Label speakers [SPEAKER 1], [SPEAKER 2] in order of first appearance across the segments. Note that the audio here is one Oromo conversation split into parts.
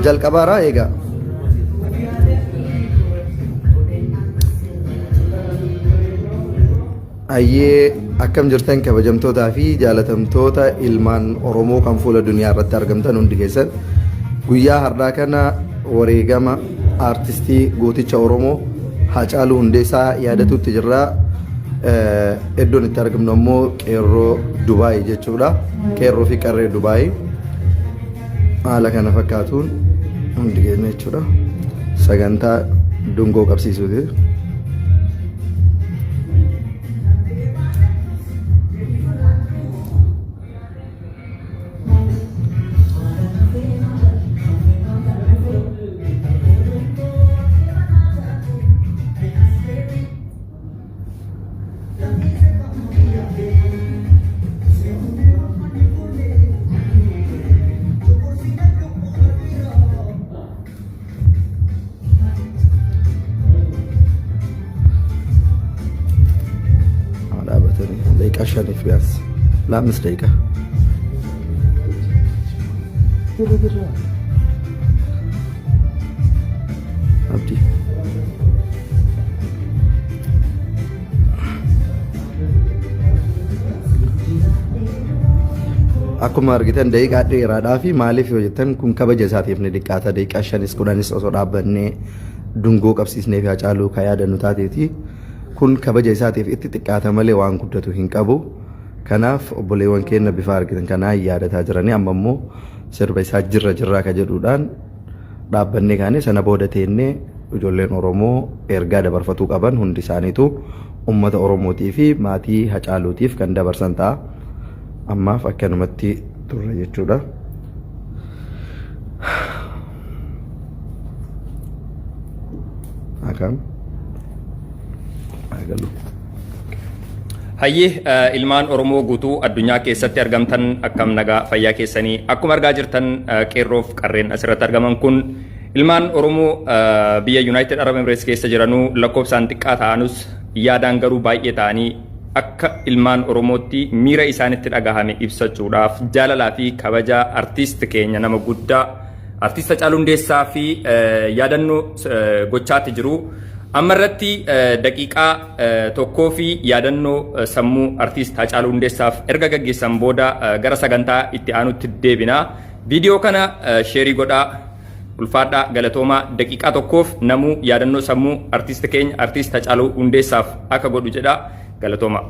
[SPEAKER 1] jalqabaara egaa. Ayyee akkam jirtan kabajamtootaa fi jaalatamtoota ilmaan Oromoo kan fuula duniyaa irratti argamtan hundi keessan guyyaa har'aa kana wareegama aartistii gooticha Oromoo Haacaaluu Hundeessaa yaadatutti jirra. Iddoon itti argamnu ammoo qeerroo Dubaay jechuudha. Qeerroo fi qarree Dubaay haala kana fakkaatuun hundi keenya jechuudha. Sagantaa dungoo qabsiisuuti. دقيقة عشان بس لا 5 دقيقة عبدي akkuma argitan daqiiqaa dheeraadhaa fi maaliif yoo jettan kun kabaja isaatiif ni dhiqqaata daqiiqaa 5-10 osoo dhaabbannee dungoo qabsiisnee fi Haacaaluu kan yaadannu taateeti. Kun kabaja isaatiif itti xiqqaata malee waan guddatu hin qabu. Kanaaf obboleewwan keenya bifa argitan kanaa yaadataa jiranii amma immoo sirba isaa jirra ka jedhuudhaan dhaabbannee kaane sana booda teennee ijoolleen Oromoo ergaa dabarfatuu qaban hundi isaaniitu uummata Oromootii fi maatii Haacaaluutiif kan dabarsan ta'a. Ammaaf akkanumatti turre jechuudha. Akam
[SPEAKER 2] Hayyee ilmaan Oromoo guutuu addunyaa keessatti argamtan akkam nagaa fayyaa keessanii akkuma argaa jirtan qeerroof qarreen asirratti argaman kun ilmaan Oromoo biyya United Arab Emirates keessa jiranuu lakkoofsaan xiqqaa ta'anus yaadaan garuu baay'ee ta'anii akka ilmaan Oromootti miira isaanitti dhagahame ibsachuudhaaf jaalalaa fi kabaja artiist keenya nama guddaa artiist Haacaaluu Hundeessaa fi yaadannoo gochaatti jiru. Amma irratti daqiiqaa tokkoo fi yaadannoo sammuu artiist Haacaaluu Hundeessaaf erga gaggeessan booda gara sagantaa itti aanutti deebina. Viidiyoo kana sheerii godhaa ulfaadhaa galatoomaa daqiiqaa tokkoof namuu yaadannoo sammuu artiist keenya artiist Haacaaluu Hundeessaaf akka godhu jedha galatoomaa.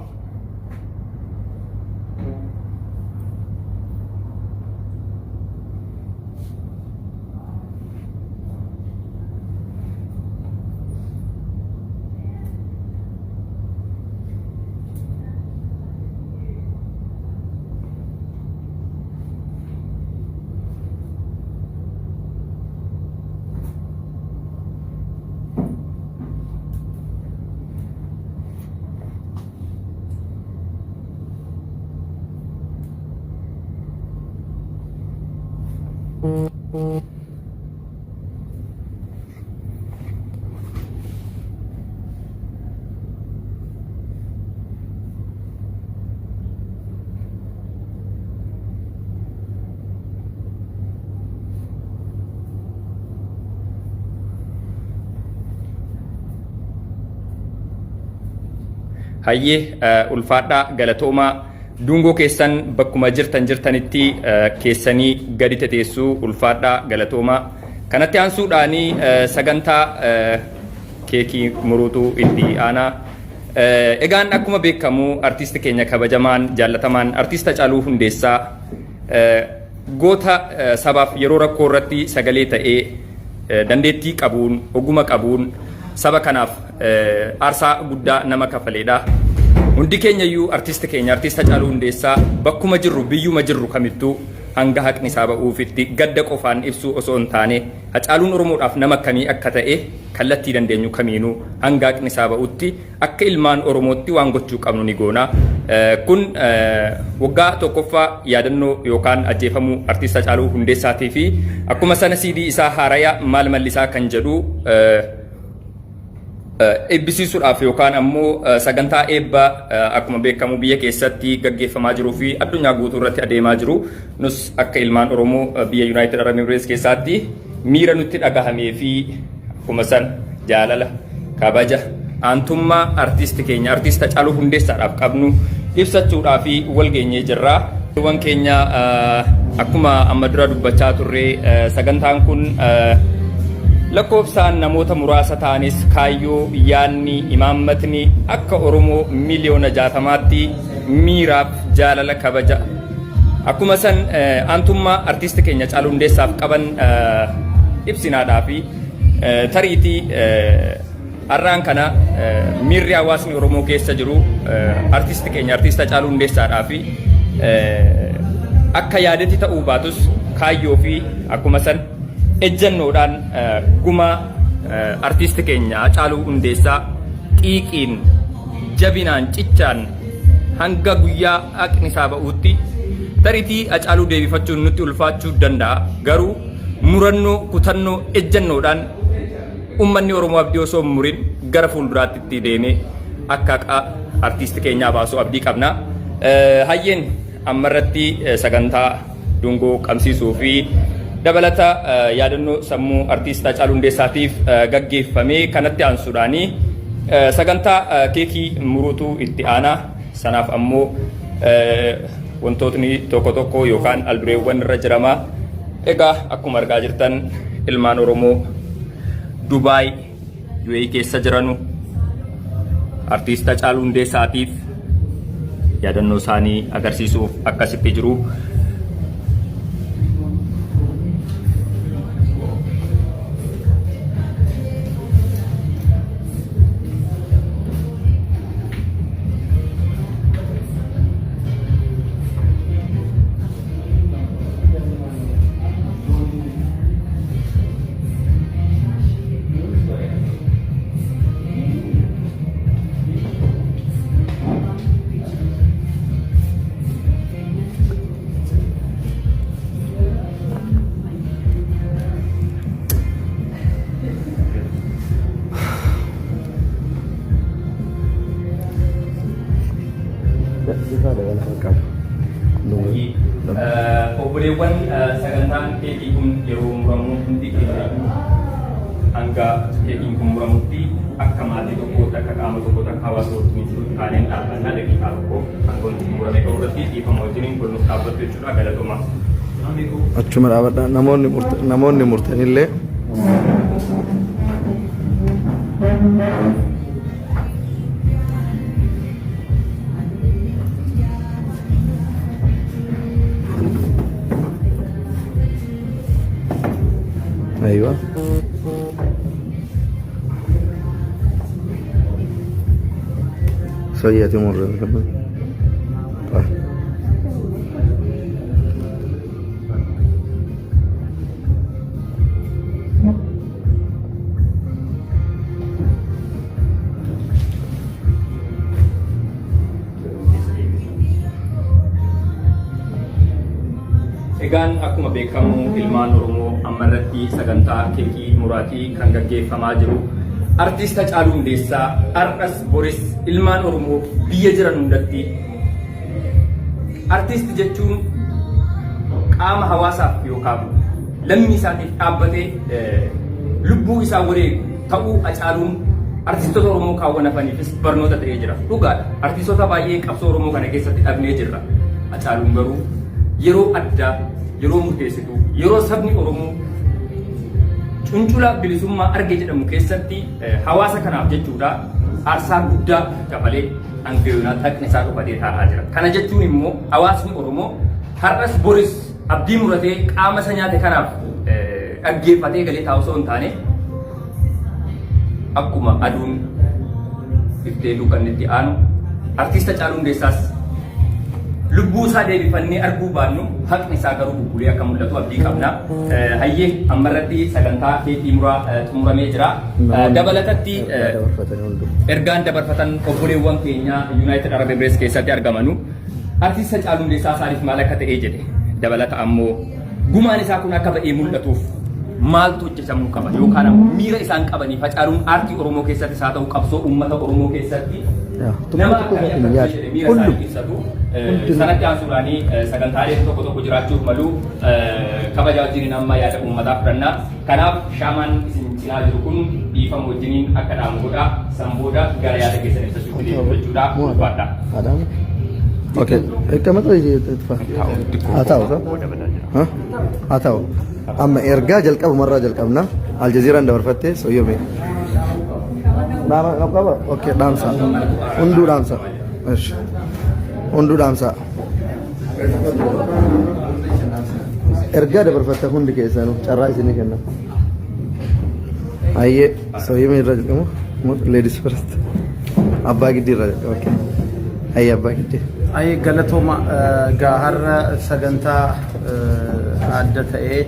[SPEAKER 2] Hayyee ulfaadhaa galatoomaa dungoo keessan bakkuma jirtanitti keessanii gadi teessuu ulfaadhaa galatoomaa kanatti aansuudhaanii sagantaa keekii muruutu itti aanaa. Egaan akkuma beekamu artiist keenya kabajamaan jaallatamaan artiist Haacaaluu Hundeessaa goota sabaaf yeroo rakkoo irratti sagalee ta'ee dandeettii qabuun oguma qabuun saba kanaaf aarsaa guddaa nama kafaleedha. Hundi keenya iyyuu artiist keenya artiist Haacaaluu Hundeessaa bakkuma jirru biyyuma jirru kamittuu hanga haqni isaa ba'uufitti gadda qofaan ibsuu osoo hin taane Haacaaluun Oromoodhaaf nama kamii akka ta'e kallattii dandeenyu kamiinuu hanga haqni isaa ba'utti akka ilmaan Oromootti waan gochuu qabnu ni goona. Kun waggaa tokkoffaa yaadannoo yookaan ajjeefamuu artiist Haacaaluu Hundeessaatii fi akkuma sana CD isaa haaraya maal mallisaa kan jedhu eebbisiisuudhaaf yookaan ammoo sagantaa eebba akkuma beekamu biyya keessatti gaggeeffamaa jiruu fi addunyaa guutuu irratti adeemaa jiru nus akka ilmaan Oromoo biyya United Arab Emirates keessatti miira nutti dhagahamee fi akkuma san jaalala kabaja aantummaa artisti keenya artista Hacaaluu Hundeessaadhaaf qabnu ibsachuudhaa fi wal geenyee jirra. Waan keenya akkuma amma dura dubbachaa turre sagantaan kun lakkoofsaan namoota muraasa ta'anis kaayyoo yaanni imaammatni akka Oromoo miliyoona 60tti miiraaf jaalala kabaja akkuma san aantummaa artisti keenya Hacaaluu Hundeessaaf qaban ibsinaadhaa fi tariitii har'aan kana miirri hawaasni Oromoo keessa jiru artisti keenya artista Hacaaluu Hundeessaadhaa fi akka yaadatti ta'uu baatus kaayyoo fi akkuma san ejjannoodhaan guma artisti keenya Hacaaluu Hundeessaa xiiqiin jabinaan cichaan hanga guyyaa haqni isaa ba'uutti tariitii Hacaaluu deebifachuun nutti ulfaachuu danda'a. Garuu murannoo kutannoo ejjannoodhaan ummanni Oromoo abdii osoo hin murin gara fuulduraatti itti deemee akka artisti keenyaa baasuu abdii qabna. Hayyeen ammarratti sagantaa dungoo qabsiisuu fi dabalata yaadannoo sammuu artista Hacaaluu Hundeessaatiif gaggeeffamee kanatti aansuudhaanii sagantaa keekii muruutu itti aanaa. Sanaaf ammoo wantootni tokko tokko yookaan albureewwan irra jiramaa. Egaa akkuma argaa jirtan ilmaan Oromoo Dubaay UAE keessa jiranu artista Hacaaluu Hundeessaatiif yaadannoo isaanii agarsiisuuf akkasitti jiru. Obboleewwan sagantaan keekii kun yeroo muramu hundi keenya hanga keekiin kun muramutti akka maatii tokkootti akka qaama tokkootti akka hawaasa wajjin taaneen dhaabbannaa daqiiqaa tokko hanga wanti muramee qabu irratti dhiifama wajjin kun nuuf dhaabbatu jechuudha. Galatoomaa.
[SPEAKER 1] Achuma dhaabadha namoonni murtanillee أيوة سيئة مرة كمان
[SPEAKER 2] Egaan akkuma beekamu ilmaan Oromoo ammarratti sagantaa keekii muraatii kan gaggeeffamaa jiru artista Hacaaluu Hundeessaa har'as boris ilmaan Oromoo biyya jiran hundatti artist jechuun qaama hawaasaaf yookaan lammii isaatiif dhaabbatee lubbuu isaa wareegu ta'uu Hacaaluun artistoota Oromoo kaawwanafaniifis barnoota ta'ee jira. Dhugaadha. Artistoota baay'ee qabsoo Oromoo kana keessatti dhabnee jirra. Hacaaluun garuu yeroo addaa yeroo murteessitu yeroo sabni Oromoo cuncula bilisummaa arge jedhamu keessatti hawaasa kanaaf jechuudha aarsaa guddaa dabalee hangayoonaa taqni isaa dhufatee taa'aa jira. Kana jechuun immoo hawaasni Oromoo har'as boris abdii muratee qaama isa nyaate kanaaf dhaggeeffatee galee taa'u osoo hin taane akkuma aduun iftee dukkanitti aanu artista Hacaaluu Hundeessaas lubbuu isaa deebifannee arguu baannu haqni isaa garuu bubbulee akka mul'atu abdii qabna. Hayyee ammarratti sagantaa keekii muraa xumuramee jira. Dabalatatti ergaan dabarfatan obboleewwan keenya United Arab Emirates keessatti argamanu artista Hacaaluu Hundeessaa isaaniif maal akka ta'ee jedhe dabalata ammoo gumaan isaa kun akka ba'ee mul'atuuf maaltu hojjetamuu qaba yookaan miira isaan qabaniif Hacaaluun aartii Oromoo keessatti isaa ta'u qabsoo uummata Oromoo keessatti nama akkamii akka miira isaanii ibsatu sanatti aansuudhaanii sagantaalee tokko tokko jiraachuuf malu kabaja wajjiniin amma yaada uummataaf fudhannaa. Kanaaf shaamaan isin cinaa jiru kun dhiifama wajjiniin akka dhaamu godhaa. San booda gara yaada keessan ibsachuu jechuudha. Ulfaadha.
[SPEAKER 1] Oke, kamu tuh atau atau amma erga jalqabu marra jalqabna Al Jazeera nda barfatte so yoome nama apa oke damsa undu damsa esh undu damsa erga da barfatte hundi keessanu carraa isini kenna ayye so yoome irra jalqabu ladies first abba giddi irra oke ayye abba giddi
[SPEAKER 3] ay galatoma gahar saganta adda ta'e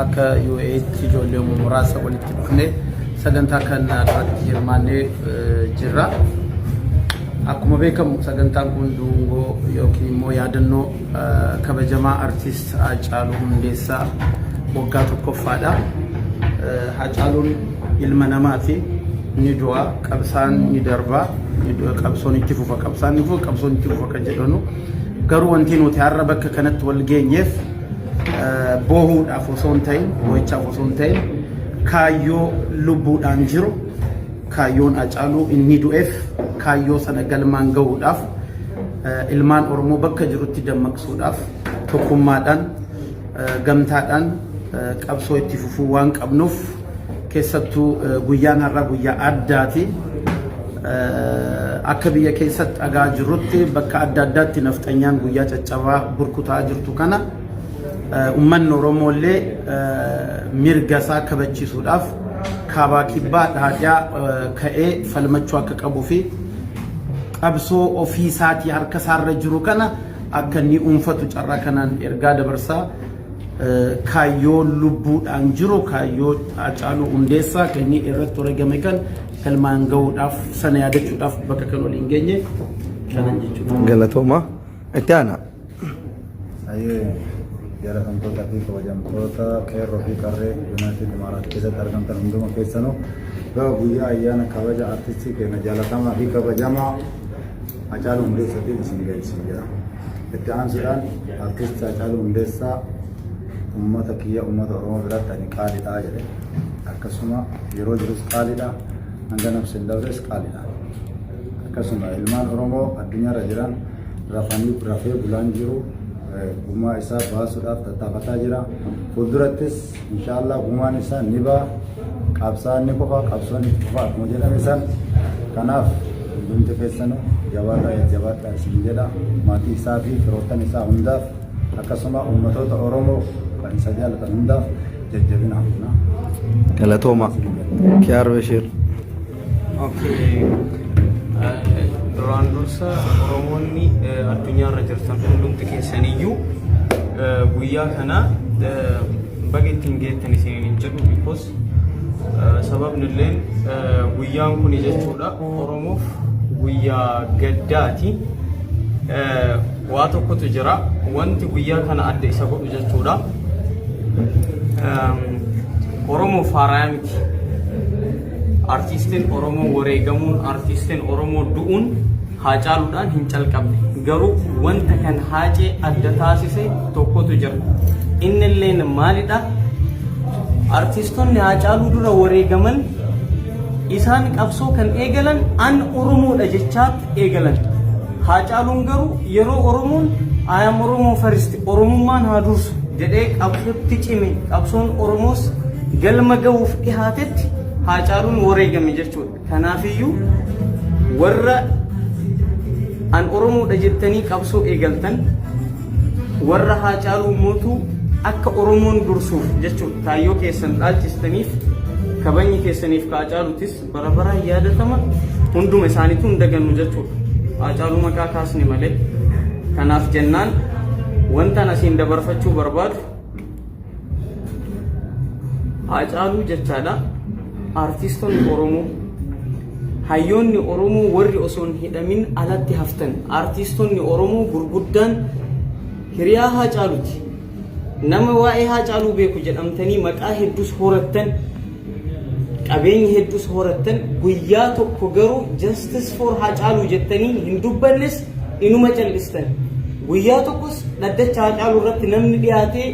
[SPEAKER 3] akka UAE ijoollee muraasa walitti dhufne sagantaa kana irratti hirmaannee jirra. Akkuma beekamu sagantaan kun dungoo yookiin immoo yaadannoo kabajamaa artiist Haacaaluu Hundeessaa waggaa tokkoffaadha. Haacaaluun ilma namaati. Ni du'a qabsaan ni darba qabsoon itti fufa qabsaan ni fufa qabsoon itti fufa kan jedhanu garuu wanti nuti har'a bakka kanatti wal geenyeef boohuudhaaf osoo hin ta'in boo'ichaaf osoo hin ta'in kaayyoo lubbuudhaan jiru kaayyoon Haacaaluu inni du'eef kaayyoo sana galmaan gahuudhaaf ilmaan Oromoo bakka jirutti dammaqsuudhaaf tokkummaadhaan gamtaadhaan qabsoo itti fufuu waan qabnuuf keessattuu guyyaan har'a guyyaa addaati. Akka biyya keessatti dhagaa jirrutti bakka adda addaatti nafxanyaan guyyaa caccabaa burkutaa jirtu kana uummanni Oromoo illee mirga isaa kabachiisuudhaaf kaabaa kibbaa dhaadhaa ka'ee falmachuu akka qabuu fi qabsoo ofii isaatii harka isaarra jiru kana akka inni dhuunfatu carraa kanaan ergaa dabarsaa. Kaayyoo lubbuudhaan jiru kaayyoo Haacaaluu Hundeessaa kan inni irratti argame kan galmaan gahuudhaaf sana yaadachuudhaaf bakka kan waliin geenye kanan jechuudha.
[SPEAKER 1] Galatooma itti aana.
[SPEAKER 4] Jalatamtoota fi kabajamtoota qeerroo fi qarree Yuunaayitid Imaaraat keessatti argamtan hunduma keessanuu guyyaa ayyaana kabaja artistii keenya jaalatamaa fi kabajamaa Haacaaluu Hundeessaatiin isin geessisan jira. Itti aansuudhaan artistii Haacaaluu Hundeessaa ummata kiyya ummata Oromoo biratti ani qaaliidha jedhe akkasuma yeroo jirus qaaliidha hanga nafsi hin dabres qaaliidha akkasuma ilmaan Oromoo addunyaarra jiran rafee bulaan jiru gumaa isaa baasuudhaaf tattaafataa jira fuuldurattis inshaallah gumaan isaa ni ba'a qabsaan ni qofa qabsoon ni qofa akkuma jedhame san kanaaf hundumti keessanuu jabaadhaa isin jedha maatii isaa fi firoottan isaa hundaaf akkasuma ummatoota Oromoo kan isa jaalatan hundaaf jajjabina hafna.
[SPEAKER 1] Galatooma Kiyaar Bashir.
[SPEAKER 5] Duraan dursa Oromoonni addunyaarra jirtan hundumti keessaniyyuu guyyaa kana baga ittiin geettan isiniin hin jedhu because sababni illee guyyaan kun jechuudha Oromoof guyyaa gaddaati. Waa tokkotu jira wanti guyyaa kana adda isa godhu jechuudha. Oromoo faaraa miti. Artistiin Oromoo wareegamuun artistiin Oromoo du'uun Haacaaluudhaan hin calqabne garuu wanta kan Haacee adda taasise tokkotu jira. Inni illee maalidha? Artistoonni Haacaaluu dura wareegaman isaan qabsoo kan eegalan an Oromoodha jechaatti eegalan. Haacaaluun garuu yeroo Oromoon ayam Oromoo faristi Oromummaan haa dursu jedhee qabsootti cime qabsoon Oromoos galma gahuuf dhihaatetti Haacaaluun wareegame jechuudha. Kanaafiyyuu warra an Oromoodha jettanii qabsoo eegaltan warra Haacaaluu mootuu akka Oromoon dursuuf jechuudha kaayyoo keessan dhaalchistaniif kabajni keessaniif Haacaaluutis bara baraan yaadatama hunduma isaaniitu hin dagannu jechuudha. Haacaaluu maqaa kaasne malee kanaaf jennaan wanta asiin dabarfachuu barbaadu Haacaaluu jechaadha. Artistoonni Oromoo hayyoonni Oromoo warri osoo hin hidhamin alatti haftan artistoonni Oromoo gurguddaan hiriyaa Haacaaluuti. Nama waa'ee Haacaaluu beeku jedhamtanii maqaa hedduus horattan qabeenya hedduus horattan guyyaa tokko garuu justice for Haacaaluu jettanii hin dubbannes inuma callistan. Guyyaa tokkos dhaddacha Haacaaluu irratti namni dhiyaatee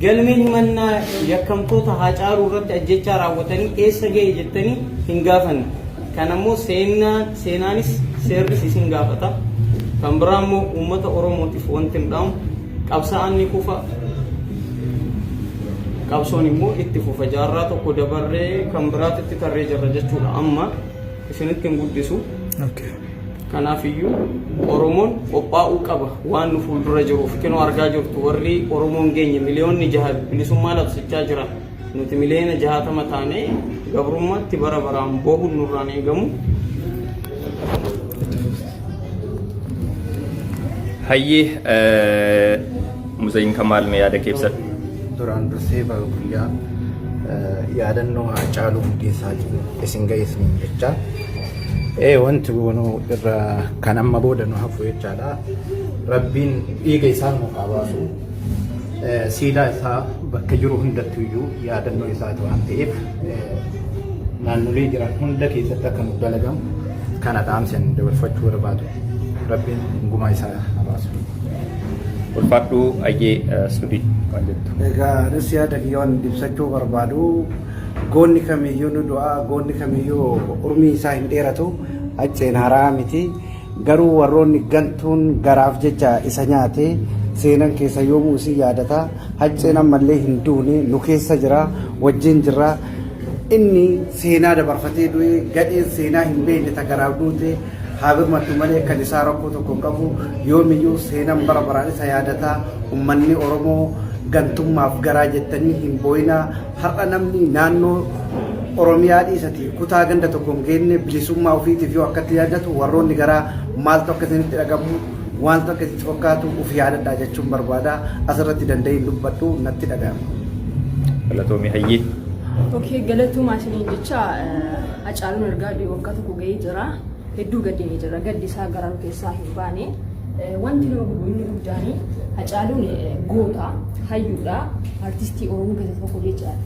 [SPEAKER 5] galmeen himannaa yakkamtoota Haacaaluu irratti ajjechaa raawwatanii eessa ga'e jettanii hin gaafanne. Kan ammoo seenaanis seerris isin gaafata. Kan biraa immoo uummata Oromootiif wanti hin dhaamu qabsaa'aan ni kufa. Qabsoon immoo itti fufa. Jaarraa tokko dabarree kan biraatti tarree jirra jechuudha. Amma isinitti hin guddisu. Kanaafiyyuu Oromoon qophaa'uu qaba waan nu fuuldura jiruuf. Kinoo argaa jirtu warri Oromoon geenye miliyoonni 6 bilisummaa labsachaa jiran. Nuti miliyoona 60 taanee gabrummaatti bara baraan boohuun nurraan eegamu.
[SPEAKER 2] Hayyee Muzayin Kamaal mee yaada keebsan?
[SPEAKER 6] Duraan dursee guyyaa yaadannoo Haacaaluu Hundeessaa jiru isin ga'eesniin jecha wanti goonuu irra kan amma booda nu hafu jechaadha. Rabbiin dhiiga isaa nuuf haa baasu. Siidaa isaa bakka jiru hundattuu iyyuu yaadannoo isaati waan ta'eef naannolee jiran hunda keessatti akka nu dalagamu kana dhaamsan dabarfachuu barbaadu. Rabbiin gumaa isaa haa baasu.
[SPEAKER 2] Ulfaadhuu ayyee Sudii waan jettu.
[SPEAKER 3] Egaa anis yaada kiyyoon ibsachuu barbaadu. Goonni kamiyyuu nu du'a, goonni kamiyyuu urmii isaa hin dheeratu, acceen haraa miti. Garuu warroonni gantuun garaaf jecha isa nyaate seenan keessa yoomuu isin yaadata. Acceen ammallee hin duune nu keessa jira, wajjin jirra. Inni seenaa dabarfatee du'e gadheen seenaa hin beekne ta garaaf duute haa birmadhu malee kan isaa rakkoo tokko hin qabu. Yoomiyyuu seenan bara baraan isa yaadata. Uummanni Oromoo gantummaaf garaa jettanii hin boo'inaa. Har'a namni naannoo Oromiyaa dhiisati kutaa ganda tokko hin geenne bilisummaa ofiitiif yoo akkatti yaadatu warroonni garaa maaltu akkasinitti dhagamu wanta akkasitti fakkaatu uf yaadadhaa jechuun barbaada. Asirratti danda'in dubbadhu natti dhaga'ama.
[SPEAKER 2] Galatoomii hayyee.
[SPEAKER 7] Okay, galatuma isiniin jecha Haacaaluun ergaa waggaa tokko ga'ee jira. Hedduu gaddee jira. Gaddi isaa garaa keessaa hin baane. Wanti nama gubu inni guddaani Haacaaluun goota hayyuudha artistii Oromoo keessaa tokko jechaadha.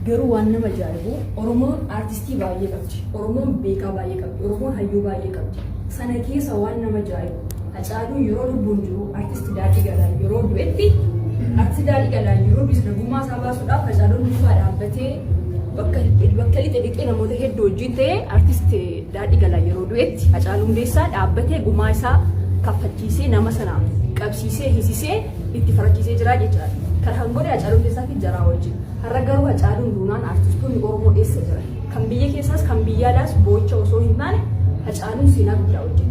[SPEAKER 7] Garuu waan nama ajaa'ibu Oromoon artistii baay'ee qabdi. Oromoon beekaa baay'ee qabdi. Oromoon hayyuu baay'ee qabdi. Sana keessa waan nama ajaa'ibu Haacaaluun yeroo lubbuun jiru artistii Daadhii Galaan yeroo du'etti artistii Daadhii Galaan yeroo biizinagummaa isaa baasuudhaaf Haacaaluun dhufaa dhaabbatee bakka lixe namoota hedduu wajjin ta'ee artistii Daadhii Galaan yeroo du'etti Haacaaluu Hundeessaa dhaabbatee gumaa isaa kaffachiisee nama sana qabsiisee hiisisee itti farachiisee jira jechaadha. Kan hangoodha Haacaaluu Hundeessaa fi jaraa wajjin. Har'a garuu Haacaaluun duunaan artistoonni Oromoo eessa jiran? Kan biyya keessaas kan biyya alaas boo'icha osoo hin taane Haacaaluun seenaa guddaa hojjete.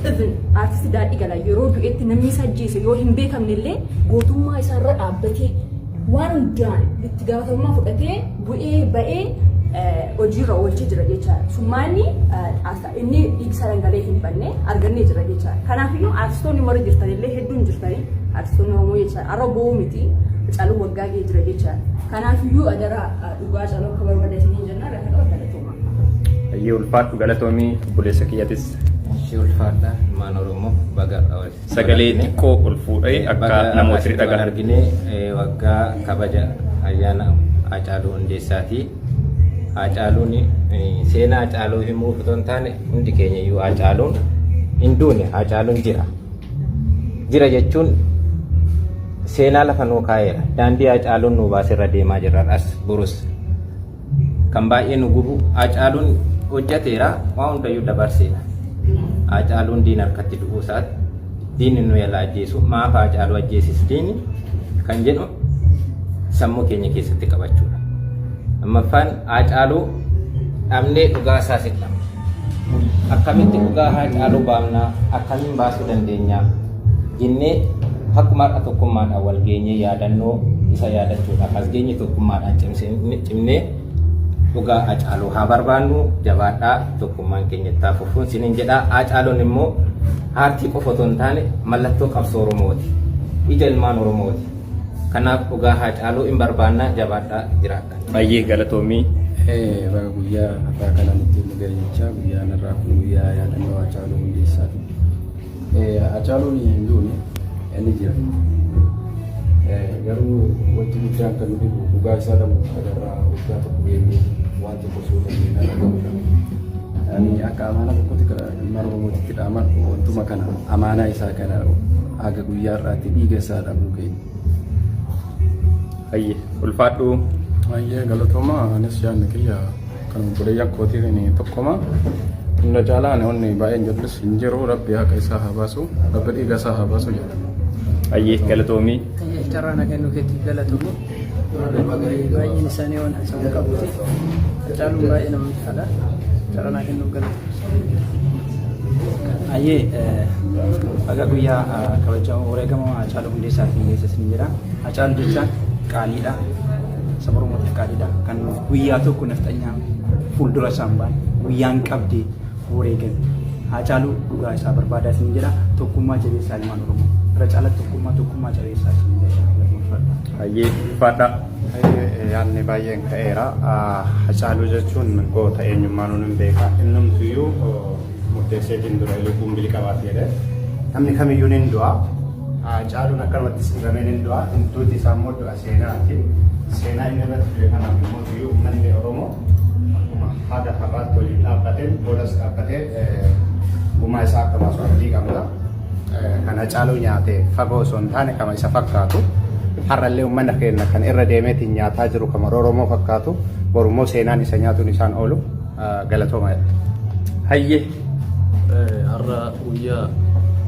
[SPEAKER 7] Even artistii Daadhii Galaan yeroo du'etti namni isa ajjeese yoo hin beekamne illee gootummaa isaarra dhaabbatee waan hundaan itti gaafatamummaa fudhatee bu'ee ba'ee hojiirra oolchee jira jechaadha. Summaanni inni dhiigsa dhangalee hin banne argannee jira jechaadha. Kanaafiyyuu artistoonni warri jirtan illee hedduun jirtanii artistoonni Oromoo jechaadha. Har'a bo'uu miti Haacaaluun waggaa ga'ee jira jechaadha. Kanaafiyyuu adara dhugaa Haacaaluu akka barbaadatanii jennaan rakkoo galatooma.
[SPEAKER 2] Ayyee ulfaadhu galatoomii obboleessa kiyyatis.
[SPEAKER 5] Ishee ulfaadha ilmaan Oromoo baga
[SPEAKER 2] Sagalee xiqqoo ol fuudhee akka namootni dhagahan
[SPEAKER 5] arginee waggaa kabaja ayyaana Haacaaluu Hundeessaati. Haacaaluun seenaa Haacaaluu himuu otoo hin taane hundi keenya iyyuu Haacaaluun hin duune Haacaaluun jira. Jira jechuun seenaa lafa nuu kaa'eera. Daandii Haacaaluun nuu baasirra deemaa jirra as burus. Kan baay'ee nu gubu Haacaaluun hojjeteera waan hundayyuu dabarseera. Haacaaluun diin harkatti du'uu isaati. Diinni nu yala ajjeesu maaf Haacaaluu ajjeesis diini kan jedhu sammuu keenya keessatti qabachuudha. Ammaffaan Haacaaluu dhabnee dhugaa isaas hin dhabne. Akkamitti dhugaa Haacaaluu baafnaa akkamiin baasuu dandeenya jennee akkuma har'a tokkummaadhaan wal geenyee yaadannoo isa yaadachuudhaaf as geenye tokkummaadhaan cimnee dhugaa Haacaaluu haa barbaannu jabaadhaa tokkummaan keenya itti fufuun sinin jedhaa. Haacaaluun immoo aartii qofa otoo hin taane mallattoo qabsoo Oromooti. Ija ilmaan Oromooti. Kanaaf dhugaa Haacaaluu hin barbaannaa jabaadhaa jiraadha.
[SPEAKER 2] Baay'ee galatoomii.
[SPEAKER 8] Baga guyyaa har'aa kana nutti nu geenyechaa guyyaan har'aa kun guyyaa yaadannoo Haacaaluu Hundeessaati. Haacaaluun hin duune inni jira. Garuu wanti guddaan kan nu dhibu dhugaa isaa dhabu agarraa waggaa tokko geenye waan tokko osoo dandeenyaa dhagahuudha. Ani akka amaanaa tokkotti ilmaan Oromootitti dhaaman wantuma kana amaanaa isaa kana haga guyyaa har'aatti dhiiga isaa dhabuu keenya.
[SPEAKER 2] Ayye ulfaadhu.
[SPEAKER 8] Ayyee galatooma anis yaadni kiyya kan obboleeyyaa kootiin tokkoma. Hunda caalaan onni baay'een jirtus hin jiru rabbi haqa isaa haa baasu rabbi dhiiga isaa haa baasu jedha.
[SPEAKER 2] Ayye galatoomii.
[SPEAKER 9] Carraan kennu keetti galatoomuu. Baay'een isaanii waan haasawuu qabuuti. Caaluun baay'ee namatti tola. Carraan kennu galatoomuu.
[SPEAKER 10] Ayyee akka guyyaa kabajamu wareegama Haacaaluu Hundeessaatiin geessisan jira. Haacaaluu jechaan qaaliidha. Saba Oromootiif qaaliidha. Kan guyyaa tokko nafxanyaa fuuldura isaan ba'an guyyaan qabdee wareegan. Haacaaluu dhugaa isaa barbaadaa isin jira. Tokkummaa jabeessaa ilmaan Oromoo. Irra caalatti tokkummaa jabeessaa isin jira.
[SPEAKER 2] Ayyee ulfaadha.
[SPEAKER 6] Yaadni baay'een ka'eera. Haacaaluu jechuun goota eenyummaa nuun hin beeka. Innumtuyyuu murteesseetiin dura lubbuun bilii qabaate jedhe. Namni kamiyyuu ni du'a. Haacaaluun akkanumatti sirramee ni du'a. Hintuuti isaa immoo du'a seenaati. Seenaa inni irratti du'e kanaaf immoo tuyyuu uummanni Oromoo akkuma haga har'aatti waliin dhaabbatee boodas dhaabbatee gumaa isaa akka baasu abdii qabna. Kan Haacaaluu nyaatee fagoo osoo hin taane kama isa fakkaatu. Har'allee uummanni keenya kan irra deemeetiin nyaataa jiru kan Oromoo fakkaatu. Borummoo seenaan isa nyaatuun isaan oolu galatooma.
[SPEAKER 2] Hayyee.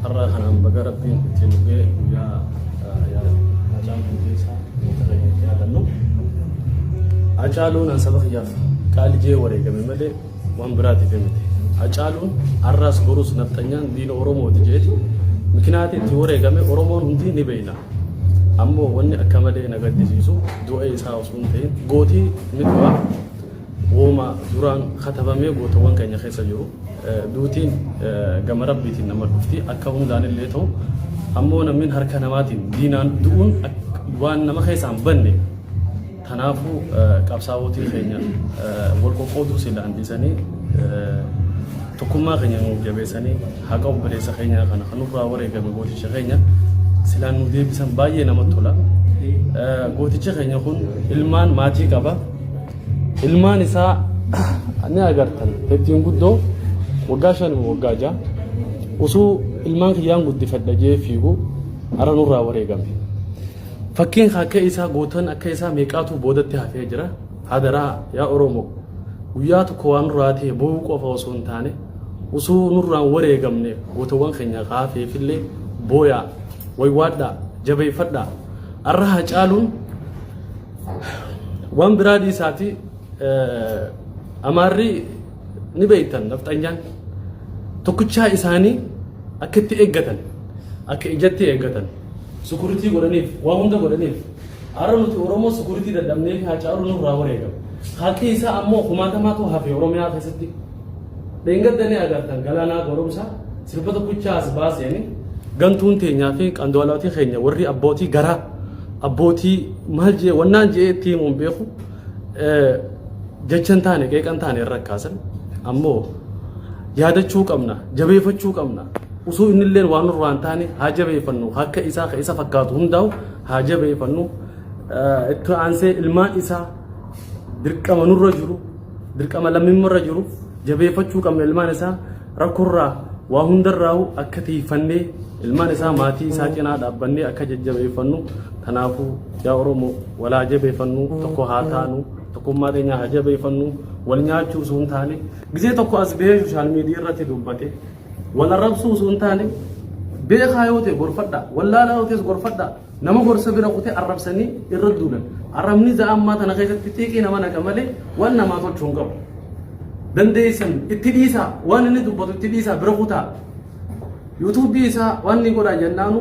[SPEAKER 11] Har'a kanaan baga rabbiin ittiin dhugee guyyaa Haacaaluu Hundeessaa yaadannu. Haacaaluun saba kiyyaaf qaalijee wareegame malee waan biraatiif miti. Haacaaluun har'aas borus nafxanyaan diina Oromooti jeeti. Mikinaati itti wareegame Oromoon hundi ni beekna. Ammoo wanni akka malee na gaddisiisu du'a isaa osoo hin ta'in gootii ni du'a. Wooma duraan katabamee gootawwan keenya keessa jiru. Duutiin gama rabbiitiin nama dhufti akka hundaan illee ta'u ammoo namni harka namaatiin diinaan du'uun waan nama keessaan banne kanaafuu qabsaa'otii keenya wal qoqqooduu silaan dhiisanii tokkummaa keenya nuuf jabeessanii haqa obboleessa keenya kana kan nurraa wareegame gooticha keenya silaan nu deebisan baay'ee namatti tola. Gooticha keenya kun ilmaan maatii qaba. Ilmaan isaa ni agartan ittiin guddoo waggaa 5 waggaa 6 osoo ilmaan kiyyaan guddifadha jee fiigu har'a nurraa wareegame. Fakkiin akka isaa gootan akka isaa meeqaatu boodatti hafee jira. Hadaraa yaa Oromoo guyyaa tokko waan nurraa ta'e boo'uu qofa osoo hin taane osoo nurraan wareegamne gootawwan keenya qaafeefillee booyaa waywaadhaa jabeeffadhaa. Har'a Haacaaluun waan biraa dhiisaati amaarri ni beektan nafxanyaan tokkichaa isaanii akka itti eeggatan akka ijatti eeggatan sukuritii godhaniif waa hunda godhaniif har'a nuti Oromoo sukuritii dadhabnee Haacaaluu nurraa wareegame. Haqi isaa ammoo kumaatamaatu hafe Oromiyaa keessatti dheengaddanii agartan galaanaa goromsaa sirba tokkichaa as baaseen gantuun teenyaa fi qandoolattii keenya warri abbootii garaa abbootii maal jee wannaan jee itti himuun beeku jechan taane qeeqan taane irra kaasan ammoo yaadachuu qabna jabeeffachuu qabna usuu innilleen waan nurraan taane haa jabeeffannu akka isaa ka isa fakkaatu hundaa'u haa jabeeffannu itti aansee ilmaan isaa dirqama nurra jiru dirqama lammiimmarra jiru jabeeffachuu qabna ilmaan isaa rakkorraa waa hundarraa'u akka tiifannee ilmaan isaa maatii isaa cinaa dhaabbannee akka jajjabeeffannu kanaafuu yaa Oromoo walaa jabeeffannu tokko haa taanu tokkummaa keenya haa jabeeffannu wal nyaachuu osoo hin taane gisee tokko as bahee sooshaal miidiyaa irratti dubbate wal arrabsuu osoo hin taane beekaa yoo ta'e gorfadhaa wallaalaa yoo ta'es gorfadhaa nama gorsa bira kutee arrabsanii irra duulan arrabni za'ammaa tana keessatti xiiqii nama naqa malee waan namaa tolchuu hin qabu. Dandeessan itti dhiisaa waan inni dubbatu itti dhiisaa bira kutaa yuutuubii isaa waan inni godhaa jennaanu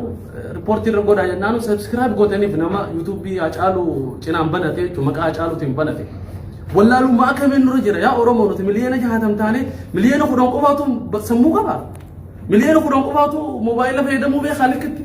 [SPEAKER 11] riippoortii irra godhaa jennaanu sabskiraayib godhaniif nama yuutuubii Haacaaluu cinaan banate jechuun maqaa Haacaaluutiin banate. Wallaalummaa akkamiin nurra jira yaa Oromoo nuti miliyoona 60 taane miliyoona 10 qofaatu sammuu qaba. Miliyoona 10 qofaatu moobaayila fayyadamuu beekaa likkatti.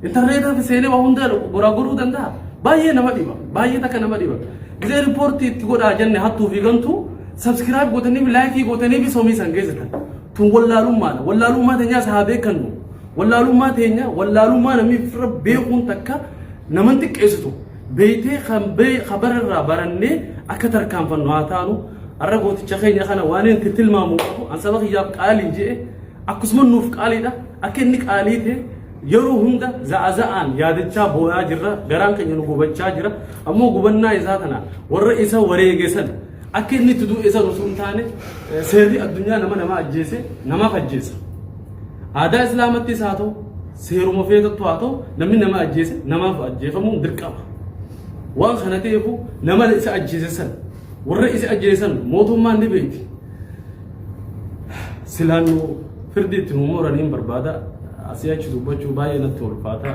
[SPEAKER 11] Intarneetaa fi seenee waa hunda gurguruu danda'a. Baay'ee nama dhiba. Baay'ee takka nama dhiba. Gisee riippoortii itti godhaa jenne hattuu fi gantuu subscribe godhanii fi like godhanii fi somii san geessatan. Tun wallaalummaadha. Wallaalummaa teenyaa isaa beekannu. Wallaalummaa teenya wallaalummaa namni firra beekuun takka naman xiqqeessitu. Beeytee kan khabararraa barannee akka tarkaanfannu haa taanu har'a gooticha keenya kana waan inni tilmaamu qabu an saba kiyyaaf qaalii jedhe akkasuma nuuf qaaliidha akka inni qaalii ta'e yeroo hunda za'aza'aan yaadachaa boo'aa jirra garaan keenya nu gubachaa jira ammoo gubannaa isaa kana warra isa wareegesan akka inni itti du'e isa osoo hin taane seerri addunyaa nama ajjeese namaaf ajjeesa aadaa islaamattis haa ta'u seeruma feetattu haa ta'u namni nama ajjeese namaaf ajjeefamuun dirqama waan kana ta'eefu nama isa ajjeesan warra isa ajjeesan mootummaan ni beekti silaannu firdiitti nu mooraniin barbaada asii achi dubbachuu baay'ee natti ulfaata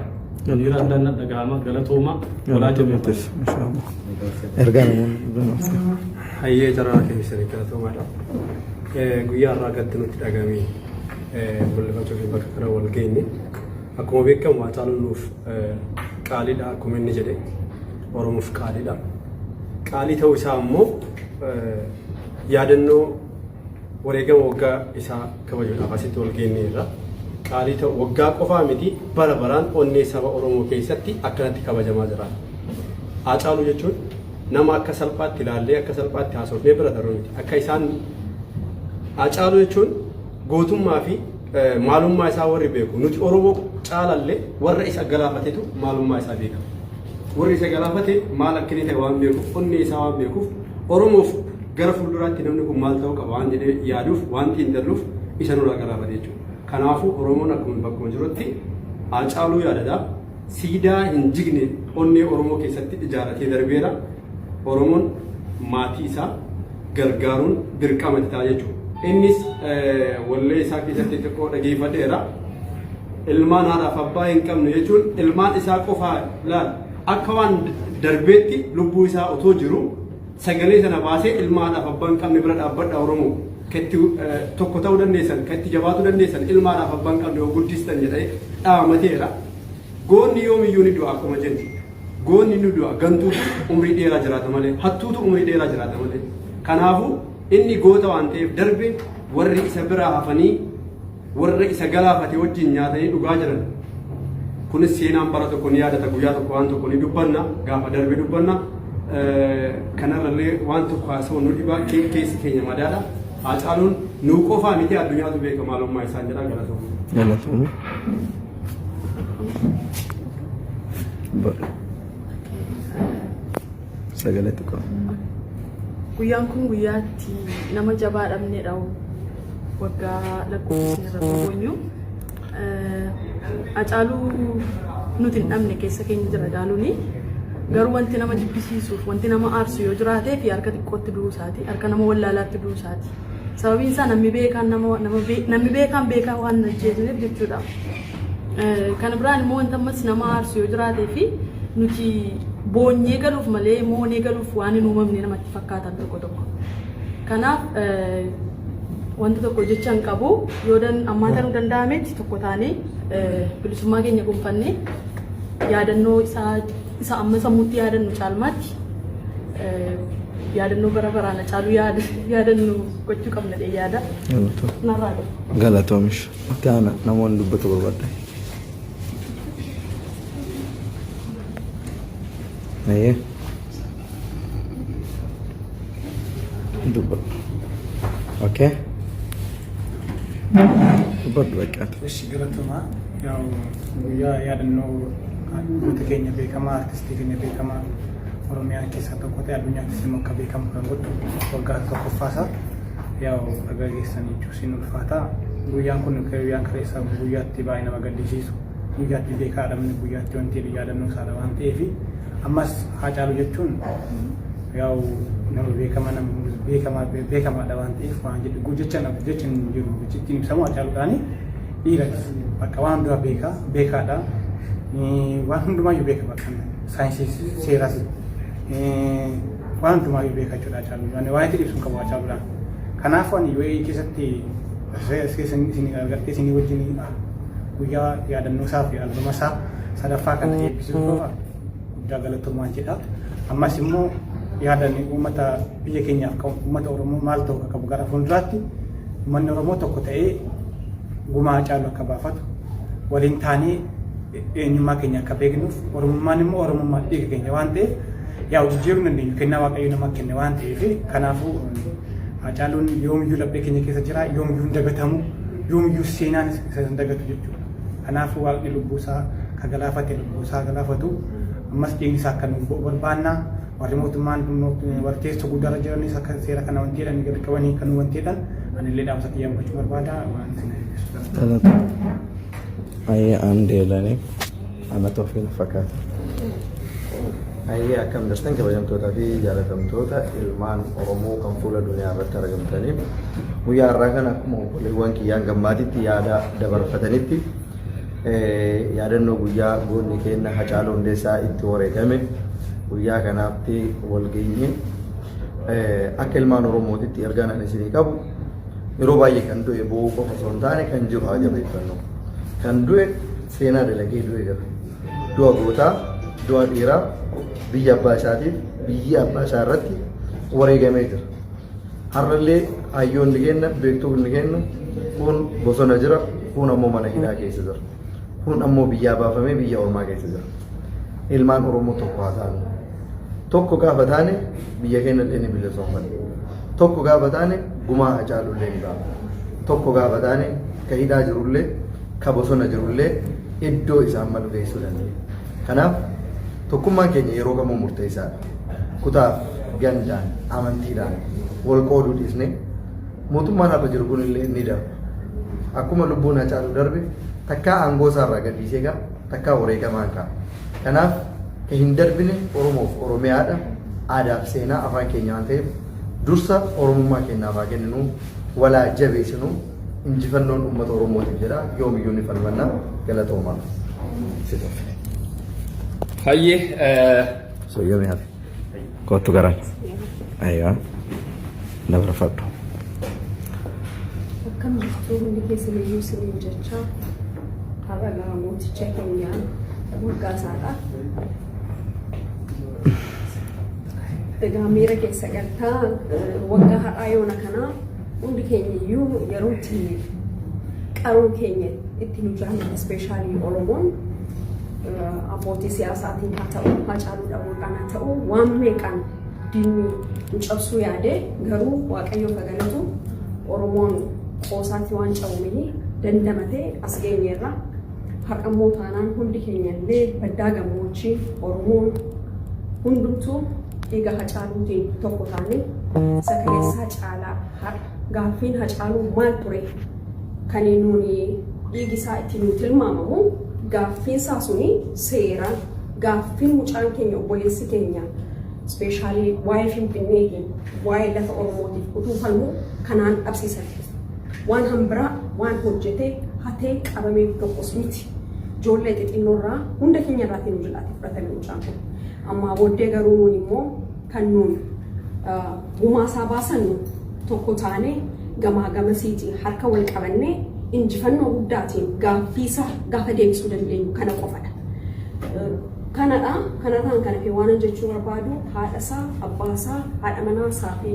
[SPEAKER 11] dhiira addaan dhagahama galatooma walaa jabeettes
[SPEAKER 1] ergaa namoonni
[SPEAKER 12] hayyee jaraa keessanii galatoomaadha guyyaa irraa gatti nutti dhagamee mul'ifachuu fi bakka kana wal geenye akkuma beekamu Haacaaluun nuuf qaaliidha akkuma inni jedhe Oromoof qaaliidha qaalii ta'uu isaa immoo yaadannoo wareegama waggaa isaa kabajuudhaaf asitti wal geenye irra qaalii ta'u waggaa qofaa miti bara baraan onnee saba Oromoo keessatti akkanatti kabajamaa jira. Haacaaluu jechuun nama akka salphaatti ilaallee akka salphaatti haasofnee bira daruu miti. Akka isaan Haacaaluu jechuun gootummaa fi maalummaa isaa warri beeku. Nuti Oromoo caalallee warra isa galaafatetu maalummaa isaa beeka. Warri isa galaafate maal akka inni ta'e waan beekuuf onnee isaa waan beekuuf Oromoof gara fuulduraatti namni kun maal ta'uu qaba waan jedhee yaaduuf waan xiinxalluuf isa nurraa galaafate jechuudha. Kanaafuu Oromoon akkuma bakkuma jirutti Haacaaluu yaadata siidaa hin jigne onnee Oromoo keessatti ijaarratee darbeera. Oromoon maatii isaa gargaaruun dirqama ta'a jechuudha. Innis wallee isaa keessatti xiqqoo dhageeffateera. Ilmaan haadhaaf abbaa hin qabne jechuun ilmaan isaa qofaa laal akka waan darbeetti lubbuu isaa otoo jiru sagalee sana baasee ilmaan haadhaaf abbaa hin qabne bira dhaabbadha Oromoo. Ketti tokko ta'uu dandeessan, ketti jabaatu dandeessan, ilmaan haadhaaf abbaa hin qabne yoo guddistan jedhee dhaamateera. Goonni yoomiyyuu ni du'a akkuma jennu. Goonni ni du'a gantuutu umrii dheeraa jiraata malee, hattuutu umrii dheeraa jiraata malee. Kanaafuu inni goota waan ta'eef darbe warri isa biraa hafanii warra isa galaafate wajjin nyaatanii dhugaa jiran. Kunis seenaan bara tokko ni yaadata guyyaa tokko waan tokko ni dubbanna gaafa darbe dubbanna. Kanarrallee waan tokko haasa'u nu dhibaa keessi keenya madaala. Haacaaluun nuu qofaa miti addunyaatu beeka maalummaa isaan jedha galatoomuu.
[SPEAKER 1] Galatoomuu. Sagaletti qaba.
[SPEAKER 7] Guyyaan kun guyyaatti nama jabaa dhabneedha waggaa lakkoofsisni irra boonyu. Haacaaluu nuti hin dhabne keessa keenya jira daaluuni. Garuu wanti nama jibbisiisuuf wanti nama aarsu yoo jiraatee fi harka xiqqootti du'uu isaati harka nama wallaalaatti du'uu isaati. Sababiin isaa namni beekaan beekaa waan ajjeesaniif jechuudha. Kana biraan immoo wanta ammas nama aarsu yoo jiraatee fi nuti boonyee galuuf malee moonee galuuf waan hin uumamne namatti fakkaatan tokko tokko. Kanaaf wanta tokko jecha hin qabu yoo ammaa ta'uu danda'ametti tokko taanee bilisummaa keenya gonfannee yaadannoo isa amma sammuutti yaadannu caalmaatti yaadannoo bara baraan Haacaaluu yaadannu gochuu qabna jedhee yaada.
[SPEAKER 1] Galatoomish. Itti aana namoonni dubbatu barbaadda. Ayyee. Dubbatu. Okay. Dubbatu bakkaata.
[SPEAKER 9] Eshi galatooma yaa'u guyyaa yaadannoo goota keenya beekamaa artistii keenya beekamaa Oromiyaa keessaa tokko ta'e addunyaattis immoo akka beekamu kan godhu waggaa tokkoffaasaa yaa'u dhaggeessanii cuusiin ulfaata. Guyyaan kun guyyaan kaleessaa guyyaatti baay'ee nama gaddisiisu guyyaatti beekaa dhabne guyyaatti wanti yaadannoo isaadha waan ta'eef ammas Haacaaluu jechuun yaa'u nama beekamaadha waan ta'eef waan jedhu jecha hin jiru ittiin ibsamu Haacaaluudhaani dhiiras bakka waan hundumaa beekaadha. Waan hundumaayyuu beeka bakka saayinsii seeraas waan hundumaayyuu beeka jechuudha Haacaaluun waan itti ibsu qabu Haacaaluudhaan. Kanaaf waan UAE keessatti isin argattee isinii wajjin guyyaa yaadannoo isaa fi albama isaa sadaffaa kana eebbisuuf qofa guddaa galatoomaa jedha. Ammas immoo yaadannoo uummata biyya keenyaaf uummata Oromoo maal ta'uu qabu gara fuulduraatti uummanni Oromoo tokko ta'ee gumaa Haacaaluu akka baafatu waliin taanee eenyummaa keenya akka beeknuuf Oromummaan immoo Oromummaa dhiiga keenya waan ta'eef yaa jijjiiruu dandeenyu kennaa Waaqayyo nama kenne waan ta'eef kanaafuu Haacaaluun yoomiyyuu laphee keenya keessa jira yoomiyyuu hin dagatamu yoomiyyuu seenaan isa hin dagatu jechuudha. Kanaafuu waaqni lubbuu isaa ka galaafate lubbuu isaa galaafatu ammas dhiigni isaa akka nuuf barbaanna. Warri mootummaan warri teessoo guddaarra jiranis akka seera kana wanti jedhanii gadi qabanii kan wanti jedhan anillee dhaamsa kiyyaan gochuu barbaada waan isin
[SPEAKER 1] Ayyee aan deelanii ana toofiin fakkaata. Ayyee akkam dastan kabajamtootaa fi jaalatamtoota ilmaan Oromoo kan fuula duniyaa irratti argamtaniif guyyaa har'aa kana akkuma obboleewwan kiyyaan gammaatitti yaada dabarfatanitti yaadannoo guyyaa goonni keenya Hacaaluu Hundeessaa itti wareegame guyyaa kanaatti wal geenye akka ilmaan Oromootitti ergaan ani isinii qabu yeroo baay'ee kan du'e bo'oo qofa osoo hin taane kan jiru haa jabeeffannu. Kan du'e seenaa dalagee du'e jira. Du'a gootaa, du'a dhiiraa biyya abbaa isaatiif biyya abbaa isaa irratti wareegamee jira. Har'allee hayyoonni kenna beektuun kennu kun bosona jira, kun ammoo mana hidhaa keessa jira. Kun ammoo biyyaa baafamee biyya ormaa keessa jira. Ilmaan Oromoo tokko haa taanu. Tokko gaafa taane biyya keenya illee ni bilisoomfanna. Tokko gaafa taane gumaa Hacaaluu illee ni baafna. Tokko gaafa taane ka hidhaa jirullee ka bosona jirullee iddoo isaan malu geessuu dandeenya. Kanaaf tokkummaan keenya yeroo kamuu murteessaadha. Kutaaf gandaan amantiidhaan wal qooduu dhiisne mootummaan har'a jiru kun illee ni darba. Akkuma lubbuun Hacaaluu darbe takkaa aangoo isaarraa gadhiisee gaa takkaa wareegamaan ka'a. Kanaaf ka hin darbine Oromoof Oromiyaadha. Aadaaf seenaa afaan keenya waan ta'eef dursa Oromummaa keenyaaf haa kenninu walaa jabeessinu injifannoon uummata Oromootiif jedha yoomiyyuu ni falmanna galatoomaa.
[SPEAKER 2] Hayyee
[SPEAKER 1] Soyyamee hafe kottu garan aywa dabarfadhu.
[SPEAKER 7] Akkam jirtu hundi keessan iyyuu isiniin jecha har'a gara mooticha keenyaa waggaa isaadha. Egaa miira keessa galtaa waggaa har'aa yoona kanaa hundi keenya iyyuu yeroo itti qaruun keenya itti nu jaalladha ispeeshaalii Oromoon abbootii siyaasaatiin haa ta'u Hacaaluu dhabuudhaan haa ta'u waan meeqaan diinni nu cabsuu yaade garuu Waaqayyoo galatu Oromoon qoosaatti waan cabumini dandamatee as geenyeerra har'a immoo taanaan hundi keenya illee baddaa gammoojjii Oromoon hundumtuu dhiiga Hacaaluutiin tokko taane sakaleessaa caalaa har'a gaaffiin Hacaaluu maal ture kan nuuni dhiigi isaa itti nu tilmaamamu gaaffiin isaa suni seera gaaffiin mucaan keenya obboleessi keenya ispeeshaalii waa'ee Finfinneetiin waa'ee lafa Oromootiif utuu falmu kanaan dhabsiisan waan hambiraa waan hojjetee hatee qabamee tokkos miti ijoollee xixinnoorraa hunda keenya irraatiin nu jalaatii fudhatamee mucaan kun amma booddee garuu nuun immoo kan nuun gumaasaa baasannu tokko taane gamaa gamasiitiin harka wal qabannee injifannoo guddaatiin gaaffiisaa gaafa deebisuu dandeenyu kana qofadha. Kanarraan kana fi waan jechuu barbaadu haadhasaa, abbaasaa, haadha manaasaa fi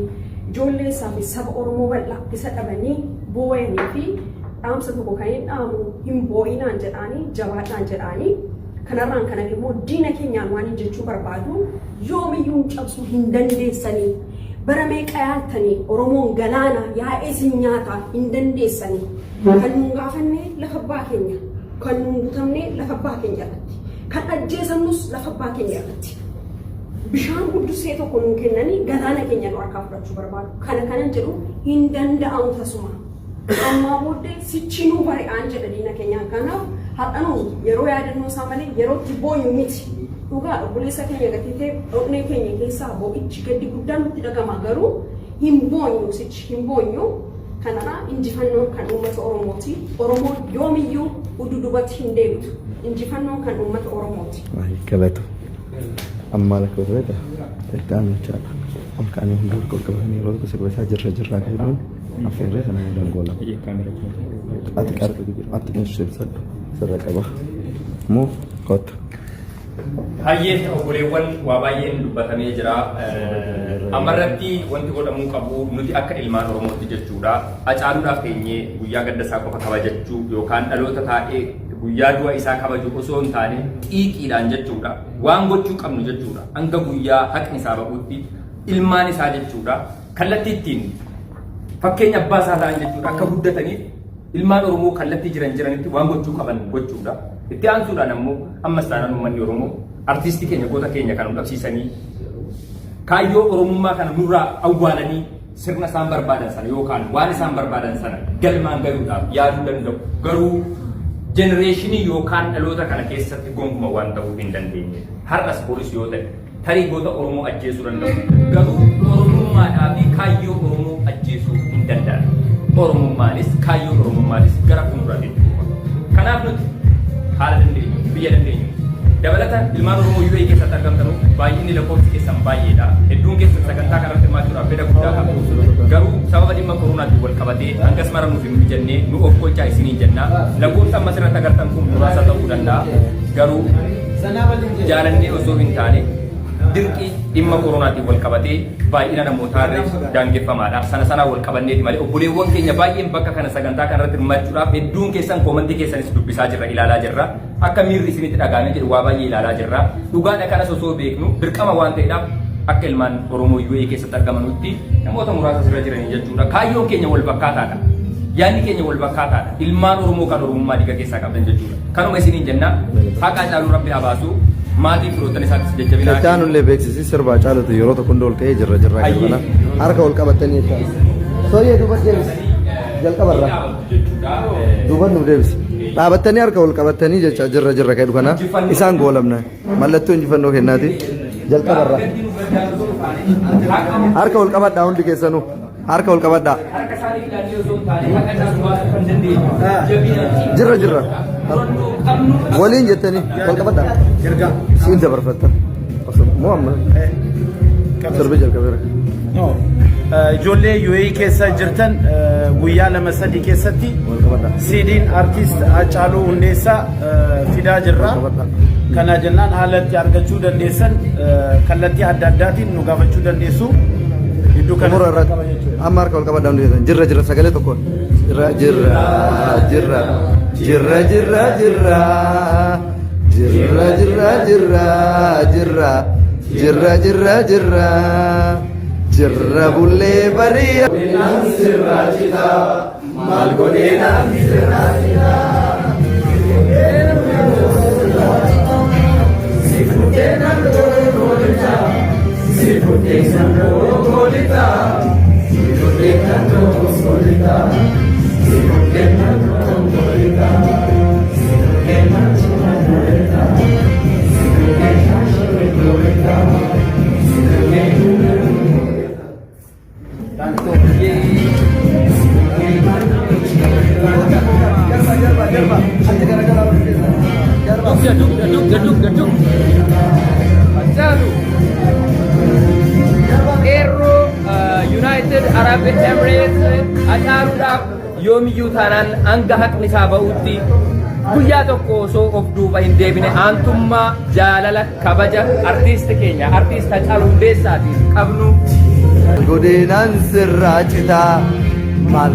[SPEAKER 7] ijoollee isaa fi saba Oromoo bal'aa isa dhabanii boo'anii fi dhaamsa tokko kan hin dhaamu hin boo'inaan jedhaanii jabaadhaan jedhaanii kanarraan kana immoo diina keenyaan waan jechuu barbaadu yoomiyyuu cabsuu hin dandeessanii bara meeqa yaaltanii Oromoon galaana yaa'ee isin nyaataa hin dandeessanii kan nuun gaafanne lafa abbaa keenya kan nuun butamne lafa abbaa keenya irratti kan ajjeesannus lafa abbaa keenya irratti bishaan guddisee tokko nuun kennanii galaana keenya nu harkaa fudhachuu barbaadu kanan jedhu hin danda'amu tasuma ammaa booddee sichinuu bari'aan jedha diina keenyaan kanaaf har'anuu yeroo yaadannoo isaa malee yeroo itti booyu miti dhugaa obboleessa keenya gatitee dhoknee keenya keessaa boo'ichi gaddi guddaan nutti dhagama garuu hin boonyu sichi hin boonyu kanadha injifannoon kan uummata Oromooti Oromoon yoomiyyuu ududubatti hin deebitu injifannoon kan uummata Oromooti.
[SPEAKER 1] Galatu amma lakka beeta itti chaadha olkaanii hundi qaqqabanii yeroo tokko sirbaasaa jirraa kailuun affeerree sana dangoola ati qinsu ibsadhu sirra qaba moo kottu.
[SPEAKER 2] Hayyee obboleewwan waa baay'een dubbatamee jira. Ammarratti wanti godhamuu qabu nuti akka ilmaan Oromootti jechuudha. Hacaaluudhaaf teenyee guyyaa gaddasaa qofa kabajachuu yookaan dhaloota taa'ee guyyaa du'a isaa kabaju osoo hin taane xiiqiidhaan jechuudha. Waan gochuu qabnu jechuudha. Hanga guyyaa haqni isaa bahuutti ilmaan isaa jechuudha. Kallattii ittiin fakkeenya abbaa isaa ta'an jechuudha. Akka guddataniif ilmaan Oromoo kallattii jiranitti waan gochuu qaban gochuudha. Itti aansuudhaan ammoo ammas taanaan uummanni Oromoo artistii keenya goota keenya kan dhabsiisanii kaayyoo Oromummaa kana nurraa awwaalanii sirna isaan barbaadan sana yookaan waan isaan barbaadan sana galmaan gahuudhaaf yaaduu danda'u. Garuu jenereeshinii yookaan dhaloota kana keessatti gonkumaa waan ta'uu hin dandeenye. Har'as poolis yoo ta'e tarii goota Oromoo ajjeesuu danda'u. Garuu Oromummaadhaa fi kaayyoo Oromoo ajjeesuu hin danda'an. Oromummaanis kaayyoo Oromummaanis gara fuulduraatti dhufa. Kanaaf nuti haala dandeenyu biyya dandeenyu dabalata ilmaan Oromoo UAE keessatti argamtan baay'inni lakkoofsi keessan baay'eedha. Hedduun keessan sagantaa kanarratti hirmaachuudhaaf fedha guddaa qabdu. Garuu sababa dhimma koronaatiin wal qabatee hangas mara nuuf hin jennee nu of qolchaa isiniin jenna. Lakkoofsa ammas irratti agartan kun muraasa ta'uu danda'a. Garuu jaalannee osoo hin taane dirqii dhimma koronaatiin wal qabatee baay'ina namootaa daangeffamaadha. Sana wal qabanneeti malee obboleewwan keenya baay'een bakka kana sagantaa kanarratti hirmaachuudhaaf hedduun keessan koomantii keessanis dubbisaa jirra ilaalaa jirra. Akka miirri isinitti dhagaamee jedhu waa baay'ee ilaalaa jirra. Dhugaadha kanas osoo beeknu dirqama waan ta'eedhaaf akka ilmaan Oromoo UAE keessatti argamanutti namoota muraasa sirra jiranii jechuudha. Kaayyoon keenya wal fakkaataadha. Yaadni keenya wal fakkaataadha. Ilmaan Oromoo kan Oromummaa dhiiga keessaa qabdan jechuudha. Kanuma isiniin jenna haqa Haacaaluu Rabbi haa baasu. Maatii firoottan isaatti jajjabinaa.
[SPEAKER 1] Itti aanullee beeksisi sirba Haacaaluutu yeroo tokko hunda ol ka'ee jirra galmana harka ol qabatanii jecha. Sooyyee duuba deebisi jalqabarra duuba nuuf deebisi. Dhaabattanii harka ol qabatanii jecha jirra ka'e kana isaan goolamna mallattoo injifannoo kennaati jalqabarra. Harka ol qabadhaa hundi keessanuu harka ol qabadhaa. Jirra. Waliin jettanii ol qabadhaa. Siin dabarfatta. Moo amma sirbi jalqabeera.
[SPEAKER 3] Ijoollee UAE keessa jirtan guyyaa 2-3 keessatti CD'n artist Haacaaluu Hundeessaa fidaa jirra. Kana jennaan haalatti argachuu dandeessan kallattii adda addaatiin nu gaafachuu dandeessu. Iddoo kana
[SPEAKER 1] amma harka ol qabadhaa hundi keessan jirra sagalee tokkoon jirra bullee bariya sirraachita maal godheena sirraachita
[SPEAKER 2] Gedung. Haacaaluu Qeerroo United Arab Emirates Haacaaluudhaaf yoomiyyuu taanaan hanga haqni isaa ba'utti guyyaa tokko osoo of duuba hin deebine aantummaa jaalala kabaja artiist keenya artiist Haacaaluu Hundeessaatiif qabnu
[SPEAKER 1] godheenaan sirraa citaa maal